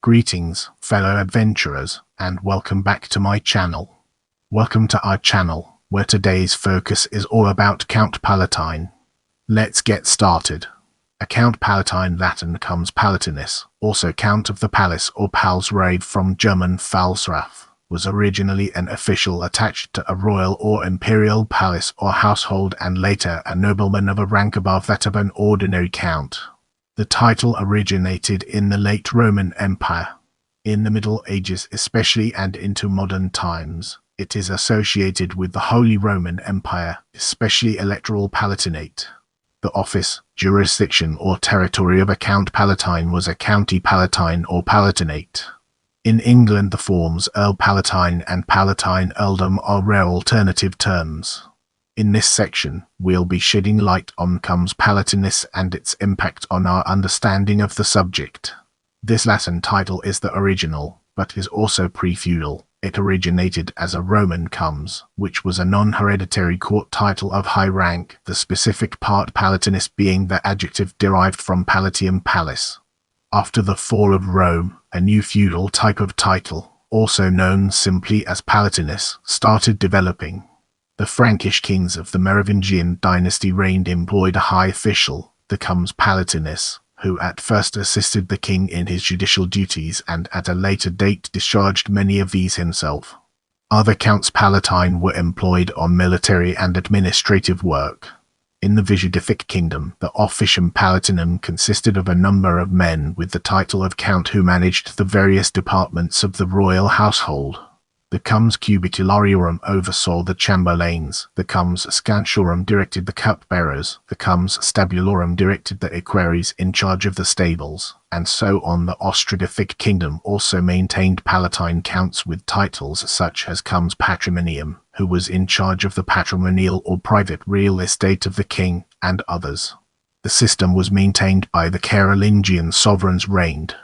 Greetings, fellow adventurers, and welcome back to my channel. Welcome to our channel, where today's focus is all about Count Palatine. Let's get started. A Count Palatine Latin comes palatinus, also Count of the Palace or palsgrave from German Pfalzgraf, was originally an official attached to a royal or imperial palace or household and later a nobleman of a rank above that of an ordinary count. The title originated in the late Roman Empire. In the Middle Ages especially and into modern times, it is associated with the Holy Roman Empire, especially Electoral Palatinate. The office, jurisdiction or territory of a Count Palatine was a county palatine or palatinate. In England the forms Earl Palatine and Palatine earldom are rare alternative terms. In this section, we'll be shedding light on comes palatinus and its impact on our understanding of the subject. This Latin title is the original, but is also pre-feudal. It originated as a Roman comes, which was a non-hereditary court title of high rank, the specific part palatinus being the adjective derived from palatium palace. After the fall of Rome, a new feudal type of title, also known simply as palatinus, started developing. The Frankish kings of the Merovingian dynasty reigned employed a high official, the comes palatinus, who at first assisted the king in his judicial duties and at a later date discharged many of these himself. Other counts palatine were employed on military and administrative work. In the Visigothic kingdom, the officium palatinum consisted of a number of men with the title of count who managed the various departments of the royal household. The comes cubitularium oversaw the chamberlains, the comes scanciorum directed the cupbearers, the comes stabularum directed the equerries in charge of the stables, and so on. The Ostrogothic kingdom also maintained palatine counts with titles such as comes patrimonium, who was in charge of the patrimonial or private real estate of the king, and others. The system was maintained by the Carolingian sovereigns reigned.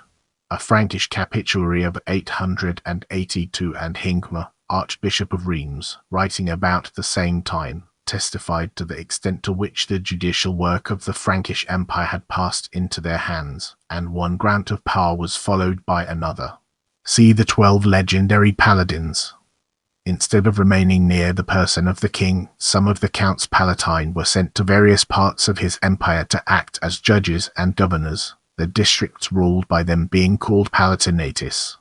A Frankish capitulary of 882 and Hincmar, Archbishop of Reims, writing about the same time, testified to the extent to which the judicial work of the Frankish Empire had passed into their hands, and one grant of power was followed by another. See the 12 legendary paladins. Instead of remaining near the person of the king, some of the counts palatine were sent to various parts of his empire to act as judges and governors, the districts ruled by them being called palatinates.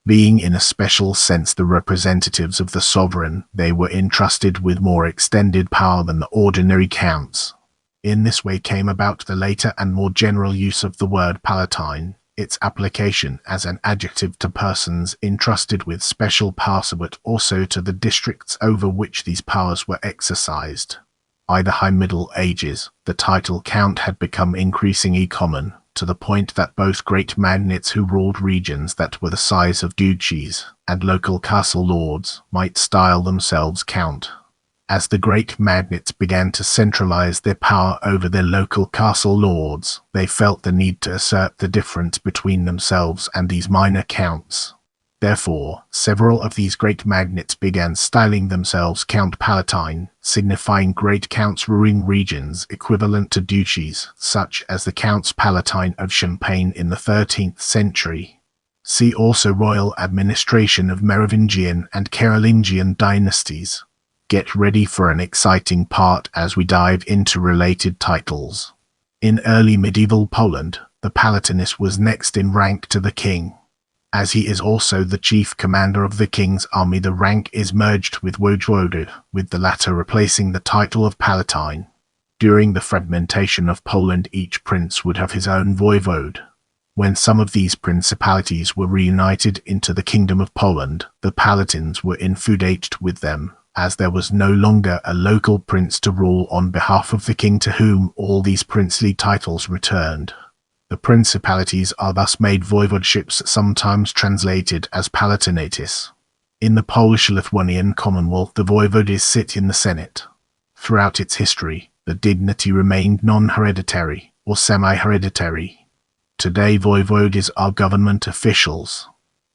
Being in a special sense the representatives of the sovereign, they were entrusted with more extended power than the ordinary counts. In this way came about the later and more general use of the word palatine, its application as an adjective to persons entrusted with special power, but also to the districts over which these powers were exercised. By the High Middle Ages, the title count had become increasingly common, to the point that both great magnates who ruled regions that were the size of duchies, and local castle lords, might style themselves count. As the great magnates began to centralize their power over their local castle lords, they felt the need to assert the difference between themselves and these minor counts. Therefore, several of these great magnates began styling themselves Count Palatine, signifying great counts ruling regions equivalent to duchies, such as the Counts Palatine of Champagne in the 13th century. See also Royal Administration of Merovingian and Carolingian dynasties. Get ready for an exciting part as we dive into related titles. In early medieval Poland, the palatinus was next in rank to the king. As he is also the chief commander of the king's army, the rank is merged with wojewoda, with the latter replacing the title of palatine. During the fragmentation of Poland, each prince would have his own voivode. When some of these principalities were reunited into the Kingdom of Poland, the palatines were infeudate with them, as there was no longer a local prince to rule on behalf of the king to whom all these princely titles returned. The principalities are thus made voivodeships, sometimes translated as palatinates. In the Polish-Lithuanian Commonwealth, the voivodes sit in the Senate. Throughout its history, the dignity remained non-hereditary or semi-hereditary. Today, voivodes are government officials.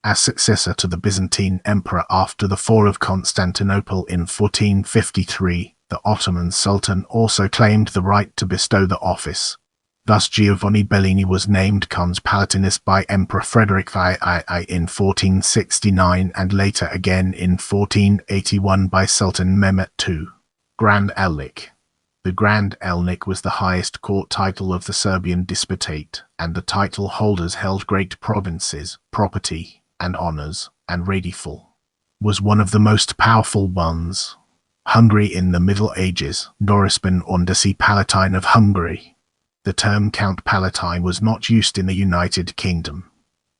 As successor to the Byzantine emperor after the fall of Constantinople in 1453, the Ottoman Sultan also claimed the right to bestow the office. Thus Giovanni Bellini was named Comes Palatinus by Emperor Frederick III in 1469 and later again in 1481 by Sultan Mehmet II. Grand Elnik. The Grand Elnik was the highest court title of the Serbian Despotate, and the title holders held great provinces, property, and honors, and Radiful was one of the most powerful ones. Hungary in the Middle Ages, Norisban Ondasi Palatine of Hungary. The term Count Palatine was not used in the United Kingdom,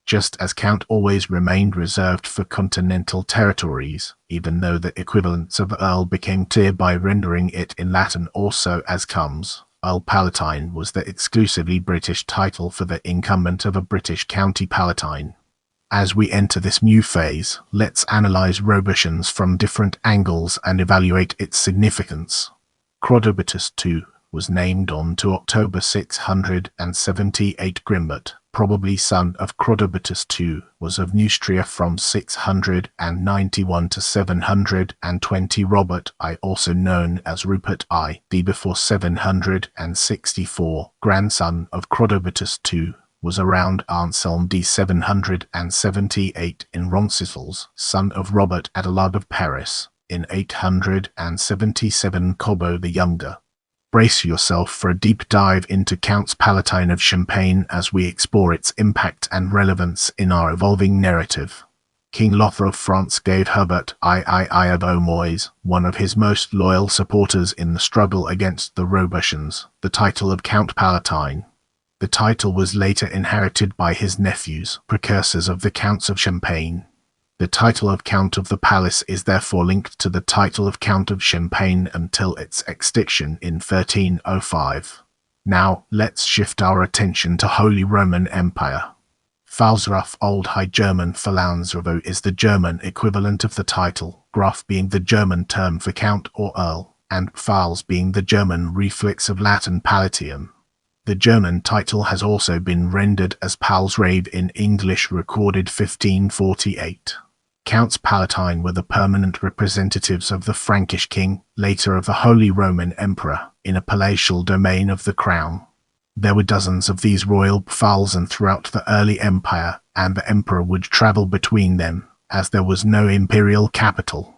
just as Count always remained reserved for continental territories, even though the equivalence of Earl became clear by rendering it in Latin also as comes. Earl Palatine was the exclusively British title for the incumbent of a British county palatine. As we enter this new phase, let's analyze Robertians from different angles and evaluate its significance. Chrodobatus II was named on to October 678. Grimbert, probably son of Chrodobatus II, was of Neustria from 691 to 720. Robert I, also known as Rupert I, d. before 764, grandson of Chrodobatus II, was around Anselm d. 778 in Roncesvalles, son of Robert Adelard of Paris, in 877. Cobo the Younger. Brace yourself for a deep dive into Counts Palatine of Champagne as we explore its impact and relevance in our evolving narrative. King Lothar of France gave Herbert III of Aumois, one of his most loyal supporters in the struggle against the Robertians, the title of Count Palatine. The title was later inherited by his nephews, precursors of the Counts of Champagne. The title of Count of the Palace is therefore linked to the title of Count of Champagne until its extinction in 1305. Now, let's shift our attention to Holy Roman Empire. Pfalzgraf, Old High German Pfalzgraf, is the German equivalent of the title, Graf being the German term for Count or Earl, and Pfalz being the German reflex of Latin palatium. The German title has also been rendered as palsgrave in English, recorded 1548. Counts Palatine were the permanent representatives of the Frankish king, later of the Holy Roman Emperor, in a palatial domain of the crown. There were dozens of these royal pfalzen throughout the early empire, and the emperor would travel between them, as there was no imperial capital.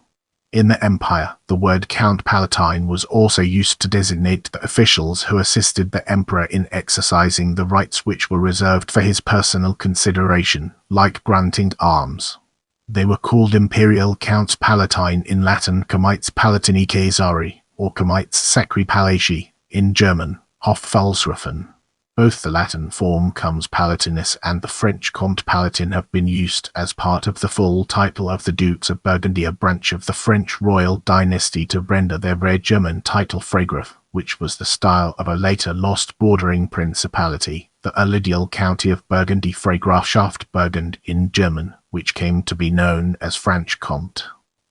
In the empire, the word Count Palatine was also used to designate the officials who assisted the emperor in exercising the rights which were reserved for his personal consideration, like granting alms. They were called imperial Counts Palatine in Latin, Comites Palatini Caesari, or Comites Sacri Palati, in German, Hofpfalzgrafen. Both the Latin form Comes Palatinus and the French Comte Palatine have been used as part of the full title of the Dukes of Burgundy, a branch of the French royal dynasty, to render their rare German title Freigraf, which was the style of a later lost bordering principality, the alluvial county of Burgundy, Freigrafschaft Burgund in German, which came to be known as Franche Comte.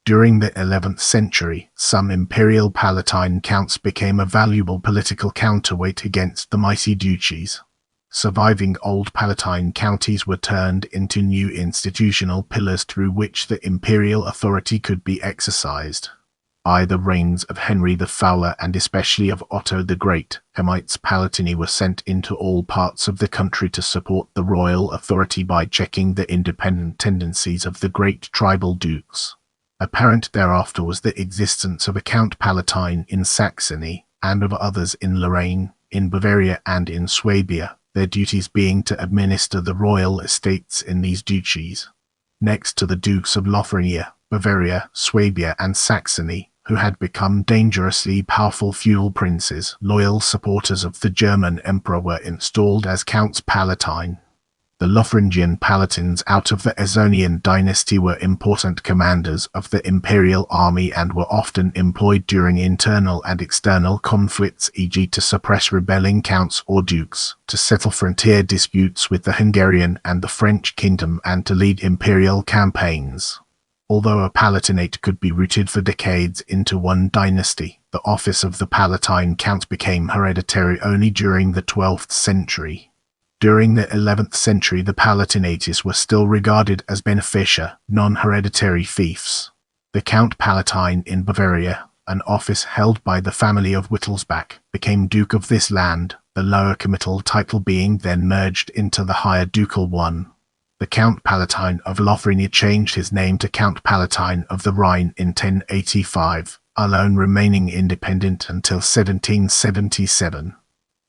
During the 11th century, some imperial Palatine counts became a valuable political counterweight against the mighty duchies. Surviving old Palatine counties were turned into new institutional pillars through which the imperial authority could be exercised. By the reigns of Henry the Fowler and especially of Otto the Great, Comites Palatini were sent into all parts of the country to support the royal authority by checking the independent tendencies of the great tribal dukes. Apparent thereafter was the existence of a Count Palatine in Saxony, and of others in Lorraine, in Bavaria and in Swabia, their duties being to administer the royal estates in these duchies. Next to the Dukes of Lotharingia, Bavaria, Swabia and Saxony, who had become dangerously powerful feudal princes, loyal supporters of the German emperor were installed as Counts Palatine. The Lotharingian Palatines out of the Ezonian dynasty were important commanders of the imperial army and were often employed during internal and external conflicts, e.g. to suppress rebelling counts or dukes, to settle frontier disputes with the Hungarian and the French kingdom, and to lead imperial campaigns. Although a palatinate could be rooted for decades into one dynasty, the office of the Palatine Count became hereditary only during the 12th century. During the 11th century, the palatinates were still regarded as beneficia, non-hereditary fiefs. The Count Palatine in Bavaria, an office held by the family of Wittelsbach, became Duke of this land, the lower comital title being then merged into the higher ducal one. The Count Palatine of Lothringia changed his name to Count Palatine of the Rhine in 1085, alone remaining independent until 1777.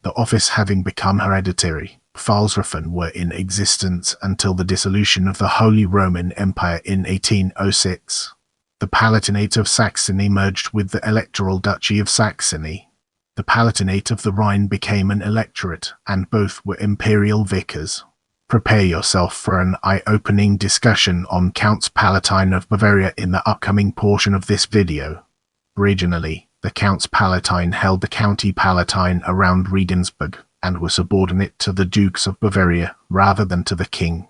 The office having become hereditary, Pfalzgrafen were in existence until the dissolution of the Holy Roman Empire in 1806. The Palatinate of Saxony merged with the Electoral Duchy of Saxony. The Palatinate of the Rhine became an electorate, and both were imperial vicars. Prepare yourself for an eye-opening discussion on Counts Palatine of Bavaria in the upcoming portion of this video. Originally, the Counts Palatine held the County Palatine around Regensburg, and were subordinate to the Dukes of Bavaria rather than to the king.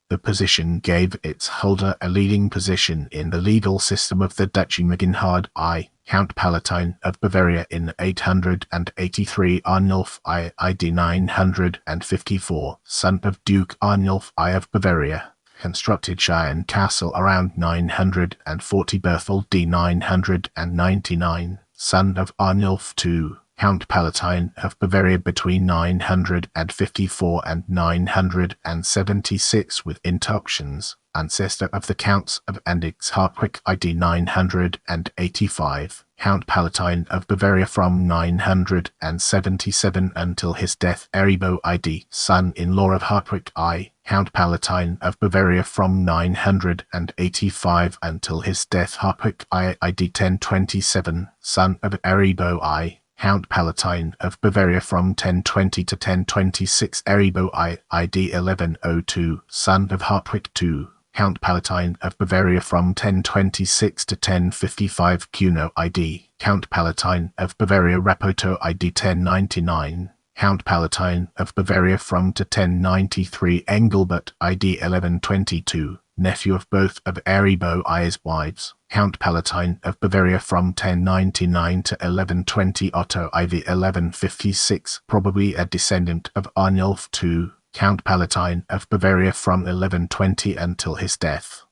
The position gave its holder a leading position in the legal system of the Duchy. Maginhard I, Count Palatine of Bavaria in 883, Arnulf I, ID 954, son of Duke Arnulf I of Bavaria, constructed Cheyenne Castle around 940. Berthold D 999, son of Arnulf II, Count Palatine of Bavaria between 954 and 976 with Intoxians, ancestor of the Counts of Andix Hartwig ID 985, Count Palatine of Bavaria from 977 until his death. Eribo ID, son-in-law of Hartwig I, Count Palatine of Bavaria from 985 until his death. Hartwig I ID 1027, son of Eribo I, Count Palatine of Bavaria from 1020 to 1026. Eribo I, ID 1102, son of Hartwig II, Count Palatine of Bavaria from 1026 to 1055. Cuno ID, Count Palatine of Bavaria. Rapoto ID 1099, Count Palatine of Bavaria from to 1093. Engelbert ID 1122, nephew of both of Eribo I's wives, Count Palatine of Bavaria from 1099 to 1120. Otto IV 1156, probably a descendant of Arnulf II, Count Palatine of Bavaria from 1120 until his death.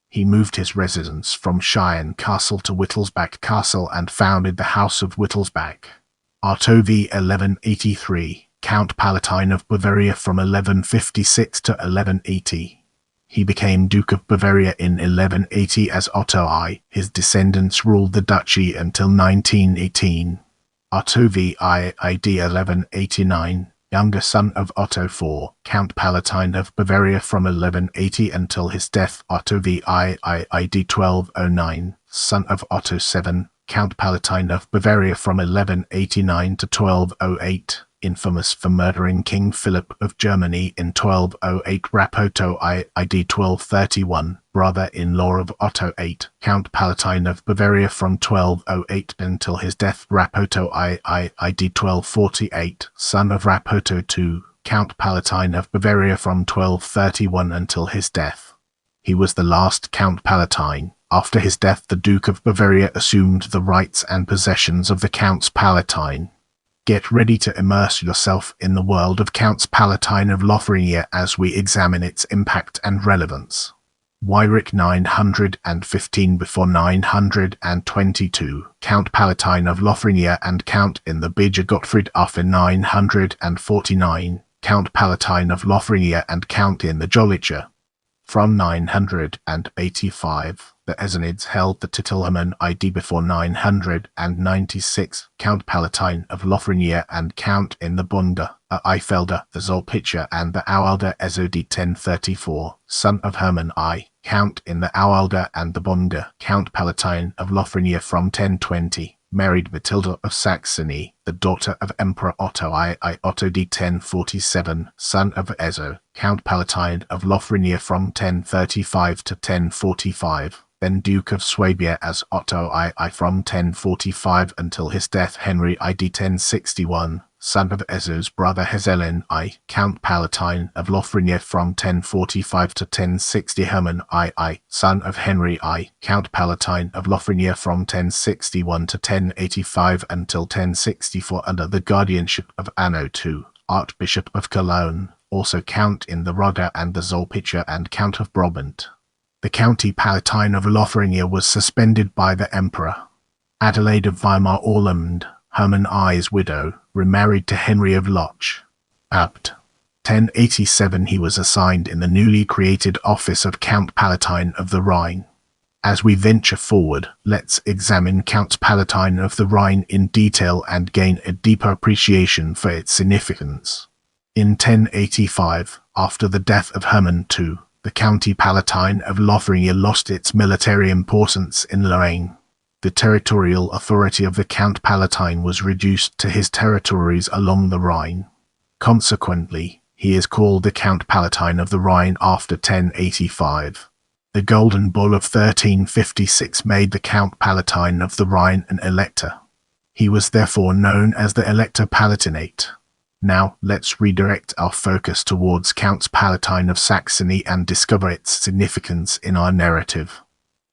He moved his residence from Cheyenne Castle to Wittelsbach Castle and founded the House of Wittelsbach. Otto V 1183, Count Palatine of Bavaria from 1156 to 1180. He became Duke of Bavaria in 1180 as Otto I. His descendants ruled the duchy until 1918. Otto V I ID 1189, younger son of Otto IV, Count Palatine of Bavaria from 1180 until his death. Otto V I ID 1209, son of Otto VII, Count Palatine of Bavaria from 1189 to 1208. Infamous for murdering King Philip of Germany in 1208. Rapoto I ID 1231, brother-in-law of Otto VIII, Count Palatine of Bavaria from 1208 until his death. Rapoto I ID 1248, son of Rapoto II, Count Palatine of Bavaria from 1231 until his death. He was the last Count Palatine. After his death, the Duke of Bavaria assumed the rights and possessions of the Counts Palatine. Get ready to immerse yourself in the world of Counts Palatine of Lothringia as we examine its impact and relevance. Weirich 915 before 922, Count Palatine of Lothringia and Count in the Bija. Gottfried after 949, Count Palatine of Lothringia and Count in the Jolicha. From 985, the Essenids held the title Hermann ID before 996, Count Palatine of Lothringia and Count in the Bunda, Eifelder, the Zolpicher and the Aualder. Ezodi 1034, son of Hermann I, Count in the Aualder and the Bunda, Count Palatine of Lothringia from 1020. Married Matilda of Saxony, the daughter of Emperor Otto I. Otto D 1047, son of Ezo, Count Palatine of Lothringia from 1035 to 1045, then Duke of Swabia as Otto I from 1045 until his death. Henry ID 1061, son of Ezo's brother Hezelin I, Count Palatine of Lothringia from 1045 to 1060. Hermann I, son of Henry I, Count Palatine of Lothringia from 1061 to 1085 until 1064 under the guardianship of Anno II, Archbishop of Cologne, also Count in the Rodder and the Zolpicher and Count of Brabant. The County Palatine of Lothringia was suspended by the Emperor. Adelaide of Weimar-Orland, Hermann I's widow, remarried to Henry of Loch. At 1087 he was assigned in the newly created office of Count Palatine of the Rhine. As we venture forward, let's examine Count Palatine of the Rhine in detail and gain a deeper appreciation for its significance. In 1085, after the death of Hermann II, the County Palatine of Lothringia lost its military importance in Lorraine. The territorial authority of the Count Palatine was reduced to his territories along the Rhine. Consequently, he is called the Count Palatine of the Rhine after 1085. The Golden Bull of 1356 made the Count Palatine of the Rhine an elector. He was therefore known as the Elector Palatinate. Now, let's redirect our focus towards Count Palatine of Saxony and discover its significance in our narrative.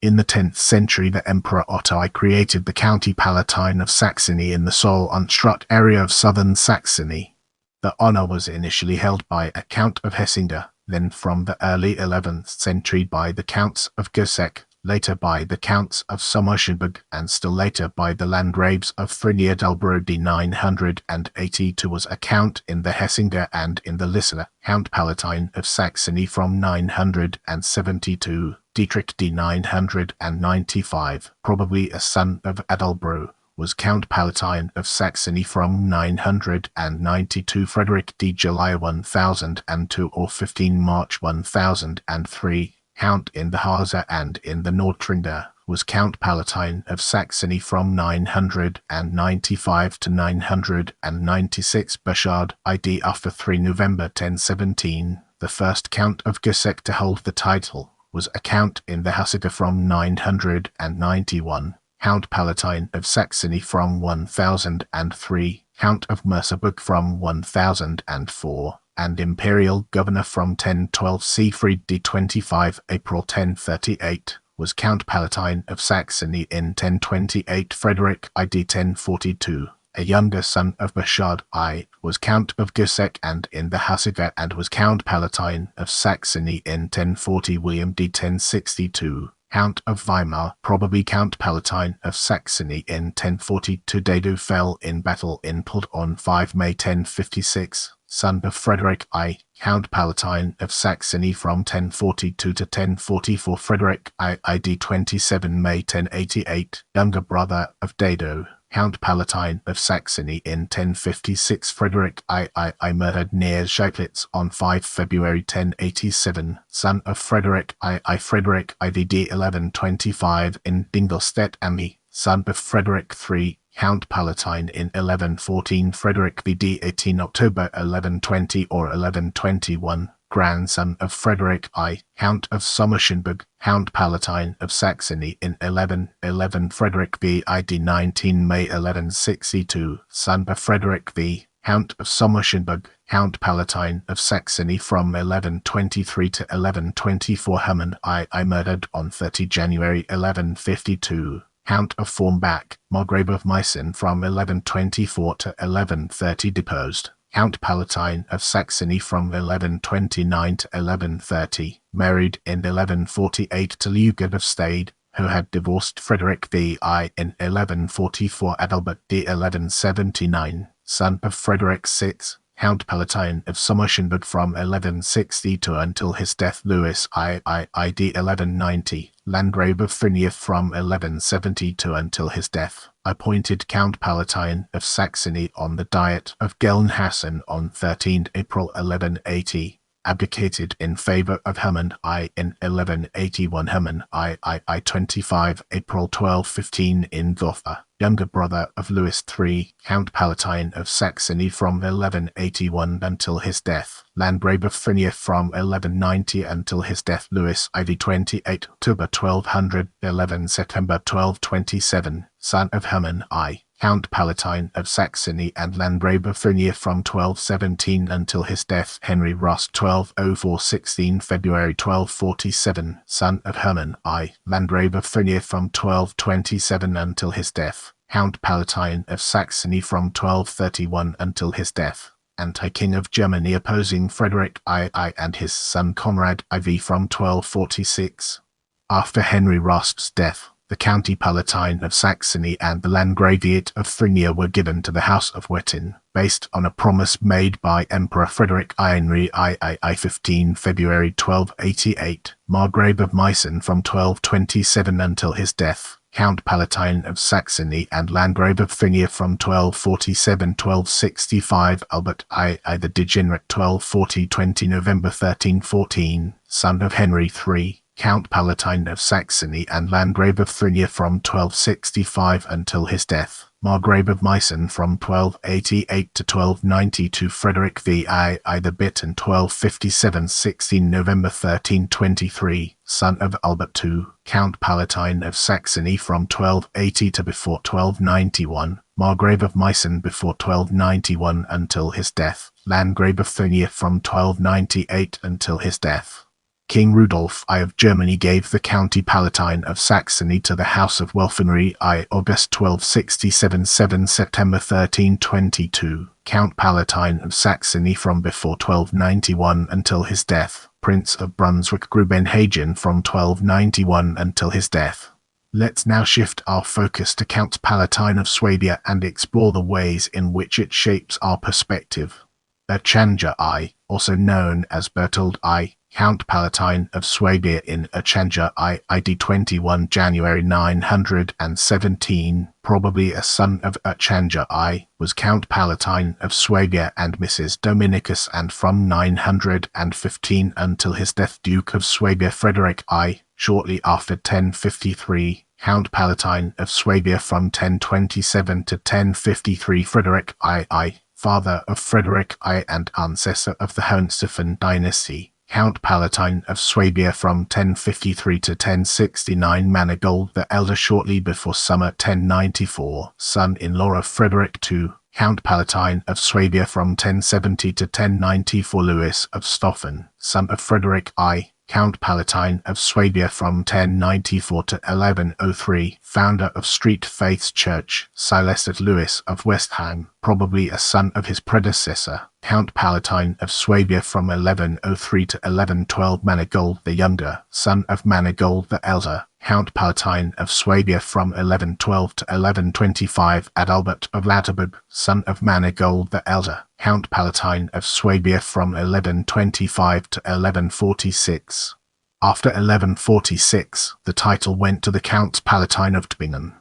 In the 10th century, the Emperor Otto created the County Palatine of Saxony in the sole unstruck area of southern Saxony. The honor was initially held by a Count of Hessinger, then from the early 11th century by the Counts of Goseck, later by the Counts of Sommerschenberg, and still later by the Landgraves of Frinia-Delbro. D. 982 was a Count in the Hessinger and in the Listener, Count Palatine of Saxony from 972, Dietrich. D. 995, probably a son of Adelbro, was Count Palatine of Saxony from 992. Frederick. D. July 1002 or 15 March 1003, Count in the Harzer and in the Nordtringer, was Count Palatine of Saxony from 995 to 996. Burchard, ID. After 3 November 1017, the first Count of Goseck to hold the title, was a Count in the Hussiger from 991. Count Palatine of Saxony from 1003, Count of Merseburg from 1004, and Imperial Governor from 1012. Siegfried. D. 25 April 1038, was Count Palatine of Saxony in 1028. Frederick. ID. 1042, a younger son of Burchard I, was Count of Goseck and in the Hussiger and was Count Palatine of Saxony in 1040. William. D. 1062, Count of Weimar, probably Count Palatine of Saxony in 1042. Dado fell in battle in Pult on 5 May 1056, son of Frederick I, Count Palatine of Saxony from 1042 to 1044. Frederick I, ID. 27 May 1088, younger brother of Dado, Count Palatine of Saxony in 1056. Frederick I murdered near Scheidlitz on 5 February 1087, son of Frederick I. Frederick IVD 1125 in Dingelstedt am I, son of Frederick III, Count Palatine in 1114. Frederick VD 18 October 1120 or 1121, grandson of Frederick I, Count of Sommerschenberg, Count Palatine of Saxony in 1111. Frederick V. ID. 19 May 1162, son of Frederick V, Count of Sommerschenberg, Count Palatine of Saxony from 1123 to 1124. Hermann I murdered on 30 January 1152. Count of Formbach, Margrave of Meissen from 1124 to 1130. Deposed. Count Palatine of Saxony from 1129 to 1130, married in 1148 to Liugard of Stade, who had divorced Frederick VI in 1144. Adalbert. D. 1179, son of Frederick VI, Count Palatine of Sommerschenberg from 1162 until his death. Louis I. ID. 1190, Landgrave of Frinia from 1172 until his death, appointed Count Palatine of Saxony on the Diet of Gelnhausen on 13 April 1180, abdicated in favor of Hermann I in 1181. Hermann I 25 April 1215 in Gotha, younger brother of Louis III, Count Palatine of Saxony from 1181 until his death, Landgrave of Frinia from 1190 until his death. Louis IV 28 October 1200, 11 September 1227, son of Hermann I, Count Palatine of Saxony and Landgrave of Frinia from 1217 until his death. Henry Rust 1204-16 February 1247, son of Hermann I, Landgrave of Frinia from 1227 until his death. Count Palatine of Saxony from 1231 until his death. Anti-King of Germany opposing Frederick I and his son Conrad IV from 1246. After Henry Rust's death, The County Palatine of Saxony and the Landgraviate of Thuringia were given to the House of Wettin, based on a promise made by Emperor Frederick Henry I 15 February 1288, Margrave of Meissen from 1227 until his death, Count Palatine of Saxony and Landgrave of Thuringia from 1247-1265, Albert I the Degenerate 1240-20 November 1314, son of Henry III. Count Palatine of Saxony and Landgrave of Thuringia from 1265 until his death, Margrave of Meissen from 1288 to 1292, Frederick I the Bitten 1257-16 November 1323, son of Albert II, Count Palatine of Saxony from 1280 to before 1291, Margrave of Meissen before 1291 until his death, Landgrave of Thuringia from 1298 until his death. King Rudolf I of Germany gave the County Palatine of Saxony to the House of Welfenry I August 1267-7 September 1322, Count Palatine of Saxony from before 1291 until his death, Prince of Brunswick-Grubenhagen from 1291 until his death. Let's now shift our focus to Count Palatine of Swabia and explore the ways in which it shapes our perspective. Achanja I, also known as Bertold I, Count Palatine of Swabia in Achanja I, ID 21 January 917, probably a son of Achanja I, was Count Palatine of Swabia and Mrs. Dominicus, and from 915 until his death Duke of Swabia Frederick I, shortly after 1053, Count Palatine of Swabia from 1027 to 1053 Frederick I, father of Frederick I and ancestor of the Hohenstaufen dynasty. Count Palatine of Swabia from 1053 to 1069 Manigold the Elder, shortly before summer 1094, son-in-law of Frederick II. Count Palatine of Swabia from 1070 to 1094 Louis of Stoffen, son of Frederick I. Count Palatine of Swabia from 1094 to 1103, founder of Street Faith's Church, Sileset Louis of Westheim, probably a son of his predecessor, Count Palatine of Swabia from 1103 to 1112 Manigold the Younger, son of Manigold the Elder, Count Palatine of Swabia from 1112 to 1125 Adalbert of Latterburg, son of Manigold the Elder, Count Palatine of Swabia from 1125 to 1146. After 1146, the title went to the Count Palatine of Tübingen.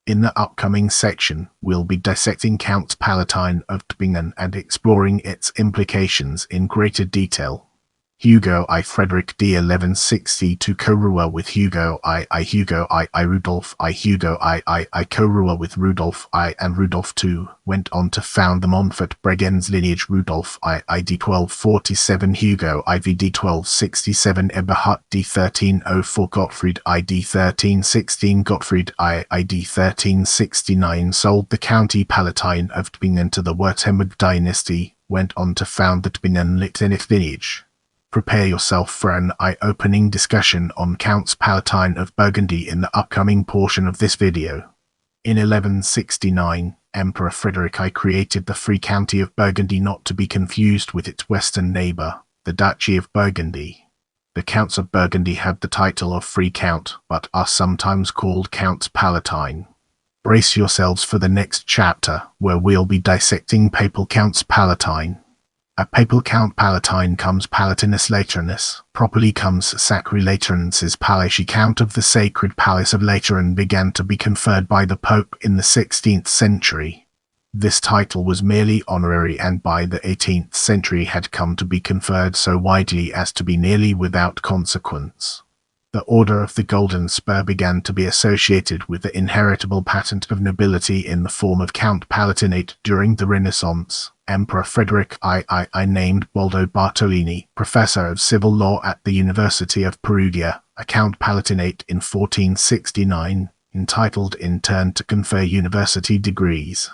In the upcoming section, we'll be dissecting Count Palatine of Tübingen and exploring its implications in greater detail. Hugo I Frederick D 1162 co-ruler with Hugo I Rudolf I Hugo I co-ruler with Rudolf I and Rudolf II, went on to found the Montfort-Bregenz lineage. Rudolf I ID 1247 Hugo IVD 1267 Eberhard D 1304 Gottfried ID 1316 Gottfried I ID 1369 sold the County Palatine of Tübingen to the Württemberg dynasty, went on to found the Tübingen-Lichtenich lineage. Prepare yourself for an eye-opening discussion on Counts Palatine of Burgundy in the upcoming portion of this video. In 1169, Emperor Frederick I created the Free County of Burgundy, not to be confused with its western neighbour, the Duchy of Burgundy. The Counts of Burgundy had the title of Free Count, but are sometimes called Counts Palatine. Brace yourselves for the next chapter, where we'll be dissecting Papal Counts Palatine. A Papal Count Palatine comes Palatinus Lateranus, properly comes Sacri Lateranensis Palati. Count of the Sacred Palace of Lateran began to be conferred by the Pope in the 16th century. This title was merely honorary and by the 18th century had come to be conferred so widely as to be nearly without consequence. The Order of the Golden Spur began to be associated with the inheritable patent of nobility in the form of Count Palatinate during the Renaissance. Emperor Frederick I named Baldo Bartolini, professor of civil law at the University of Perugia, a Count Palatinate in 1469, entitled in turn to confer university degrees.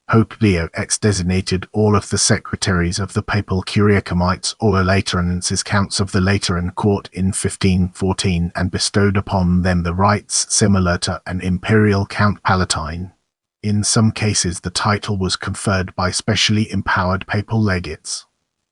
Pope Leo X designated all of the secretaries of the Papal Curia Comites or Lateranenses counts of the Lateran court in 1514 and bestowed upon them the rights similar to an imperial Count Palatine. In some cases the title was conferred by specially empowered papal legates.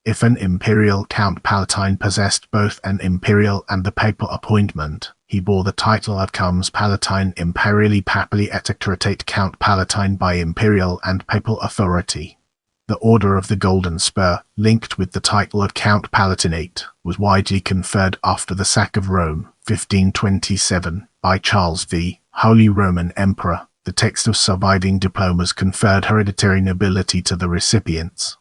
If an imperial Count Palatine possessed both an imperial and the papal appointment, he bore the title of Comes Palatine Imperiali Papali Electoratate Count Palatine by imperial and papal authority. The Order of the Golden Spur, linked with the title of Count Palatinate, was widely conferred after the sack of Rome, 1527, by Charles V, Holy Roman Emperor. The text of surviving diplomas conferred hereditary nobility to the recipients.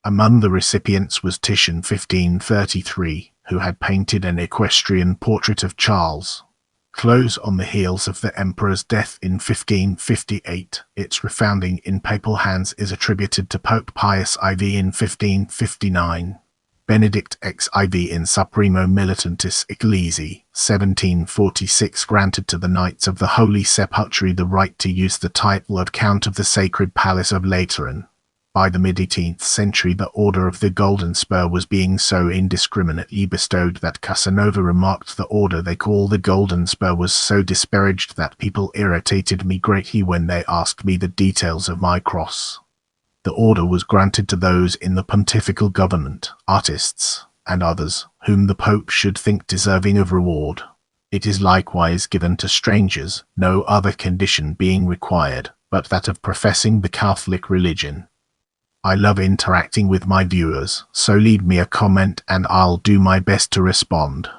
Among the recipients was Titian 1533, who had painted an equestrian portrait of Charles. Close on the heels of the emperor's death in 1558, its refounding in papal hands is attributed to Pope Pius IV in 1559. Benedict XIV in Supremo Militantis Ecclesiae, 1746 granted to the Knights of the Holy Sepulchre the right to use the title of Count of the Sacred Palace of Lateran. By the mid-18th century, the Order of the Golden Spur was being so indiscriminately bestowed that Casanova remarked the order they call the Golden Spur was so disparaged that people irritated me greatly when they asked me the details of my cross. The order was granted to those in the pontifical government, artists, and others, whom the Pope should think deserving of reward. It is likewise given to strangers, no other condition being required, but that of professing the Catholic religion. I love interacting with my viewers, so leave me a comment and I'll do my best to respond.